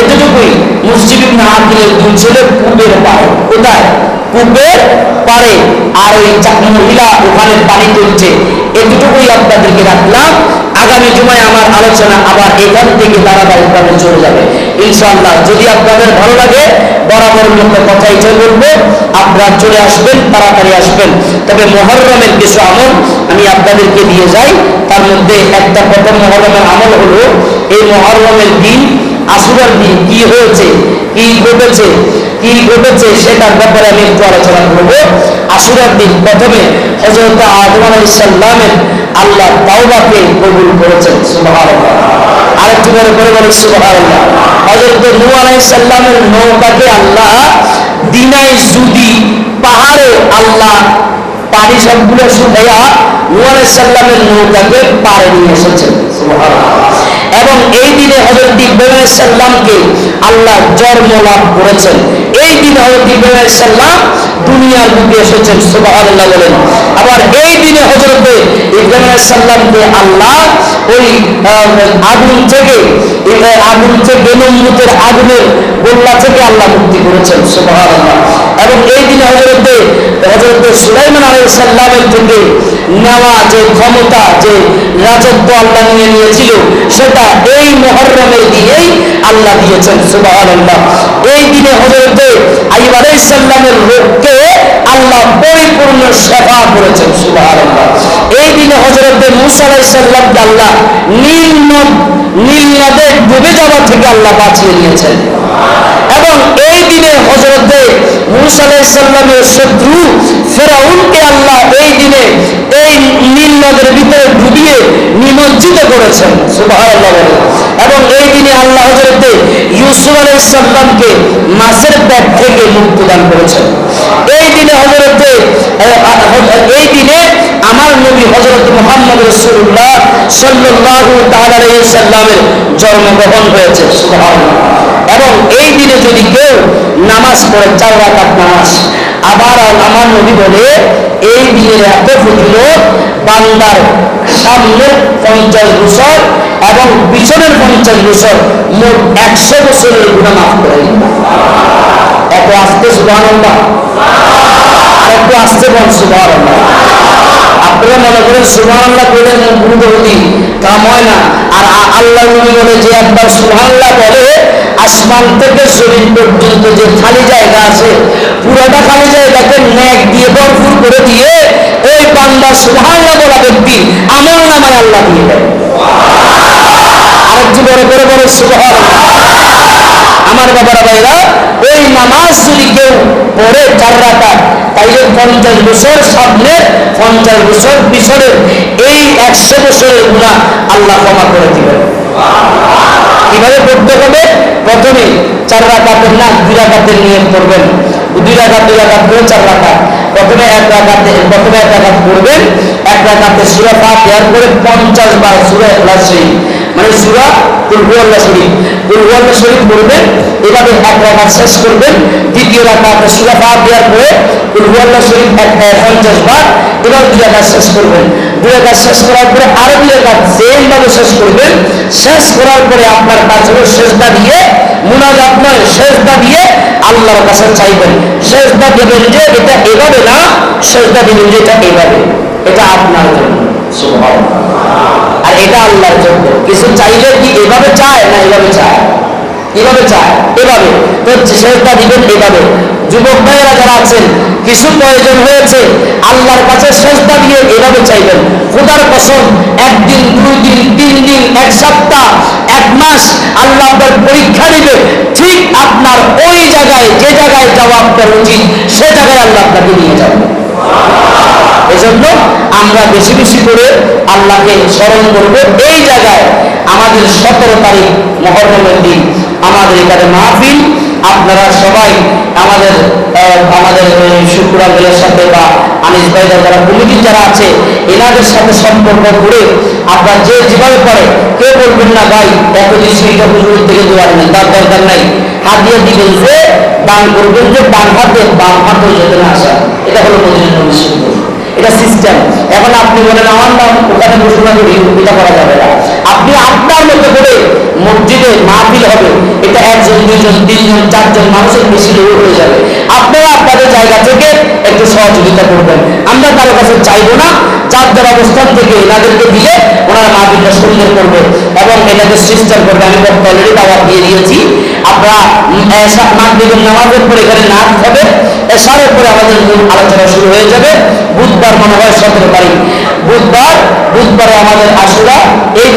এতটুকুই। মুসলিম ইবনে আকিলের দুই ছেলে কূপের পাড়ে, কোথায়? কূপের পাড়ে, আর ওই মহিলা ওখানে পানি তুলছে। এতটুকুই আপনাদেরকে রাখলাম। আগামী জুমায় আমার আলোচনা আবার এখান থেকে ধারাবাহিকভাবে চলে যাবে ইনশাআল্লাহ। যদি আপনাদের ভালো লাগে বরাবর মতো কথাই বলবো, আপনারা চলে আসবেন, তাড়াতাড়ি আসবেন। তবে মুহররমের কিছু আমল আমি আপনাদেরকে দিয়ে যাই। তার মধ্যে একটা প্রথম মুহররমের আমল হলো, এই মুহররমের দিন আশুরার দিন কি হয়েছে, কি ঘটেছে সেটার ব্যাপারে আমি একটু আলোচনা করব। আশুরার দিন প্রথমে হযরত আদম আলাইহিস সালামের আল্লাহ তাওবাকে কবুল করেছেন, সুবহানাল্লাহ। আরেকটু করে বলেন সুবহানাল্লাহ। হযরত নূহ আলাইহিস সালামের নৌকাকে আল্লাহ দিনাই যদি পাহাড়ে আল্লাহ পানি সবগুলো শুকাইয়া নূহ আলাইহিস সালামের নৌকাকে পাড়ে নিয়ে এসেছেন, সুবহানাল্লাহ। এবং এই দিনে হযরত ইব্রাহিম আলাইহিস সালামকে আল্লাহ জন্ম লাভ করেছেন। এই দিনে হযরত ইব্রাহিম আলাইহিস সালাম দুনিয়ার বুকে এসেছেন, সুবহানাল্লাহ বলেন। আবার এই দিনে হযরত ইব্রাহিম আলাইহিস সালামকে আল্লাহ ওই আগুন থেকে নমরুদের আগুনের গোল্লা থেকে আল্লাহ মুক্তি করেছেন, সুবহানাল্লাহ। এবং এই দিনে হযরত সুলাইমান আলাইহিস সালামের থেকে নেওয়া যে ক্ষমতা, যে রাজত্ব আল্লাহ নিয়েছিল, সেটা এই মুহররমের দিনেই আল্লাহ দিয়েছেন, সুবহানাল্লাহ। এই দিনে হযরত আইয়ুব আলাইহিস সালামের রোগকে আল্লাহ পরিপূর্ণ শিফা করেছেন, সুবহানাল্লাহ। এই দিনে হযরত মূসা আলাইহিস সালামকে আল্লাহ নীল নদে ডুবে যাওয়া থেকে আল্লাহ বাঁচিয়ে নিয়েছেন। এবং এই দিনে হযরত মূসা আলাইহিস সালামের শত্রু ফেরাউনকে আল্লাহ এই দিনে এই নীল নদের ভিতরে ডুবিয়ে নিমজ্জিত করেছেন, সুবহানাল্লাহ। এবং এই দিনে আল্লাহ হযরত ইউসুফ আলাইহিস সালামকে মাছের পেট থেকে মুক্তি দান করেছেন। এই দিনে আমার নবী হযরত মুহাম্মদ রাসূলুল্লাহ সাল্লাল্লাহু তাআলা আলাইহি সাল্লামের জন্মগ্রহণ হয়েছে, সুবহানাল্লাহ। এবং এই দিনে যদি কেউ নামাজ পড়ে 4 রাকাত নামাজ, আবার আমার নবী বলে এই দিনের এত ফজিলত, বান্দার সামনের 50 বছর এবং পিছনের 50 বছর, মোট 100 বছরের গুনাহ মাফ করে দিন। এত আস্তে সুবহানাল্লাহ, আর একটু আস্তে বল সুবহানাল্লাহ। আপনারা মনে করেন সুবহানাল্লাহ বলে গুরুদৌতি কাম হয় না। আর আল্লাহ নবী বলে যে একবার সুবহানাল্লাহ বলে, আসমান থেকে জমিন পর্যন্ত যে খালি জায়গা আছে, পুরোটা খালি জায়গাকে নেক দিয়ে ভরপুর করে দিয়ে ওই বান্দা সুবহানাল্লাহ বলা ব্যক্তি আমল নামায় আল্লাহ দিয়ে দেয়। আরেকটু বড় করে বলে সুবহানাল্লাহ। আমার বাবারা ভাইরা, ওই নামাজ যদি কেউ পড়ে 4 রাকাত, তাইলে 50 বছর সামনের 50 বছর পিছনের এই 100 বছরের গুনাহ আল্লাহ ক্ষমা করে দিবেন। কিভাবে পড়তে হবে? প্রথমে 4 রাকাতের না 2 রাকাতের নিয়ত করবেন। 2 রাকাত করে 4 রাকাত। প্রথমে 1 রাকাত পড়বেন। 1 রাকাতে সূরা ফাতিহা করে 50 বার সূরা ইখলাস শরীফ, মানে সূরা কুল হুয়াল্লাহ শরীফ পড়বেন। এভাবে 1 রাকাত শেষ করবেন। দ্বিতীয় রাকাতে সূরা ফাতিহা করে কুল হুয়াল্লাহ শরীফ 50 বার, এবার 2 রাকাত শেষ করবেন। 2 রাকাত শেষ করার পরে আরো 2 রাকাত সেম ভাবে শেষ করবেন। শেষ করার পরে আপনার কাজ হলো সেজদা দিয়ে, মুনাজাত নয়, সেজদা দিয়ে আল্লাহর কাছে চাইবেন। সেজদা দিবেন যে এটা এভাবে না, সেজদা দিবেন যে এটা এভাবে, এটা আপনার জন্য, সুবহানাল্লাহ। আর এটা আল্লাহর জন্য। কিছু চাইলে কি এভাবে চায় না এভাবে চায়? কিভাবে চায়? এভাবে। তো সেজদা দিবেন এভাবে। যুবক ভাইয়েরা যারা আছেন, কিছু প্রয়োজন হয়েছে, আল্লাহর কাছে সেজদা দিয়ে এভাবে চাইবেন। খোদার কসম, 1 দিন 2 দিন 3 দিন 1 সপ্তাহ 1 মাস আল্লাহ আপনার পরীক্ষা নেবে। ঠিক আপনার ওই জায়গায়, যে জায়গায় যাওয়া আপনার উচিত, সে জায়গায় আল্লাহ আপনাকে নিয়ে যাবে। এজন্য আমরা বেশি বেশি করে আল্লাহকে স্মরণ করব। এই জায়গায় আমাদের 17 তারিখ মুহররমের দিন আমাদের এখানে মাহফিল। আপনারা সবাই আমাদের শুক্রাবের সাথে বা আনিস ভাই যারা কমিটি যারা আছে, এনাদের সাথে সম্পর্ক করে আপনারা যে যেভাবে পারে, কেউ বলবেন না ভাই এত জিনিসটা হুজুরের থেকে দেওয়ার নেই, তার দরকার নাই। হাত দিয়ে দিবেন যে দান করবেন, যে ডান হাতে বাম হাতে যেতে না আসা, এটা হলো মদিনার সিদ্ধ, এটা সিস্টেম। এখন আপনি বলেন আমার নাম ওখানে ঘোষণা করি, এটা করা যাবে না। আপনি আপনার মতো করে মসজিদে মাহফিল হবে, এটা একজন, দুইজন, তিনজন, চারজন মানুষের বেশি লোক হয়ে যাবে। আপনারা আপনাদের জায়গা থেকে একটু সহযোগিতা করবেন। আমরা কারো কাছে চাইবো না, যার যার অবস্থান থেকে এনাদেরকে দিলে ওনারা মাহফিলটা সুন্দর করবে এবং এটাকে সিস্টেম করবে। আমি অলরেডি দাওয়াত দিয়ে দিয়েছি। আপনারা মাগরিবের নামাজের পরে এখানে নাচ হবে, এশারের পরে আমাদের মূল আলোচনা শুরু হয়ে যাবে। বুধবার মনে হয় 17 তারিখ, বুধবারে আমাদের আশুরা। এই